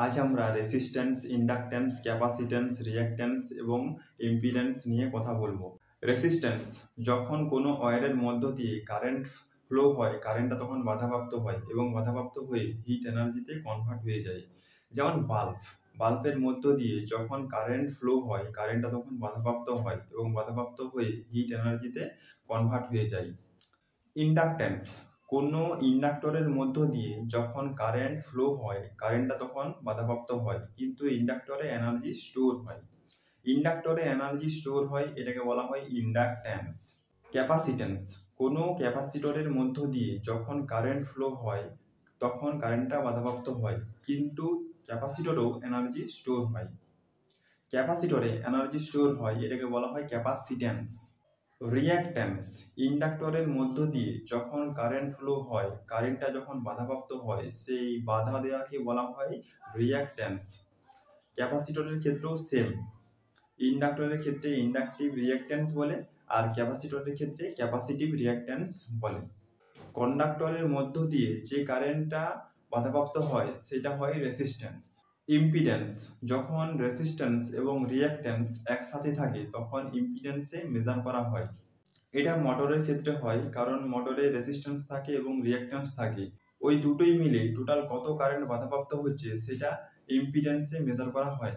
আজ আমরা resistance, inductance, capacitance, reactance এবং ইম্পিডেন্স নিয়ে কথা বলবো। রেসিস্ট্যান্স, যখন কোনো ওয়্যারের মধ্য দিয়ে কারেন্ট ফ্লো হয়, কারেন্টটা তখন বাধাপ্রাপ্ত হয় এবং বাধাপ্রাপ্ত হয়ে হিট এনার্জিতে কনভার্ট হয়ে যায়। যেমন বাল্বের মধ্য দিয়ে যখন কারেন্ট ফ্লো হয়, কারেন্টটা তখন বাধাপ্রাপ্ত হয় এবং বাধাপ্রাপ্ত হয়ে হিট এনার্জিতে কনভার্ট হয়ে যায়। ইন্ডাকট্যান্স, কোনো ইন্ডাক্টরের মধ্য দিয়ে যখন কারেন্ট ফ্লো হয়, কারেন্টটা তখন বাধাপ্রাপ্ত হয় কিন্তু ইন্ডাক্টরে এনার্জি স্টোর হয়। ইন্ডাক্টরে এনার্জি স্টোর হয়, এটাকে বলা হয় ইন্ডাকট্যান্স। ক্যাপাসিট্যান্স, কোনো ক্যাপাসিটরের মধ্য দিয়ে যখন কারেন্ট ফ্লো হয়, তখন কারেন্টটা বাধাপ্রাপ্ত হয় কিন্তু ক্যাপাসিটরেও এনার্জি স্টোর হয়। ক্যাপাসিটরে এনার্জি স্টোর হয়, এটাকে বলা হয় ক্যাপাসিট্যান্স। রিঅ্যাকট্যান্স, ইন্ডাক্টরের মধ্য দিয়ে যখন কারেন্ট ফ্লো হয়, কারেন্টটা যখন বাধাপ্রাপ্ত হয়, সেই বাধা দেওয়াকে বলা হয় রিঅ্যাকট্যান্স। ক্যাপাসিটরের ক্ষেত্রেও সেম, ইন্ডাক্টরের ক্ষেত্রে ইন্ডাকটিভ রিঅ্যাকট্যান্স বলে আর ক্যাপাসিটরের ক্ষেত্রে ক্যাপাসিটিভ রিঅ্যাকট্যান্স বলে। কন্ডাক্টরের মধ্য দিয়ে যে কারেন্টটা বাধাপ্রাপ্ত হয় সেটা হয় রেসিস্ট্যান্স। ইম্পিডেন্স, যখন রেসিস্ট্যান্স এবং রিঅ্যাকট্যান্স একসাথে থাকে তখন ইম্পিডেন্সে মেজার করা হয়। এটা মোটরের ক্ষেত্রে হয়, কারণ মোটরে রেসিস্ট্যান্স থাকে এবং রিঅ্যাকট্যান্স থাকে। ওই দুটোই মিলে টোটাল কত কারেন্ট বাধাপ্রাপ্ত হচ্ছে সেটা ইম্পিডেন্সে মেজার করা হয়।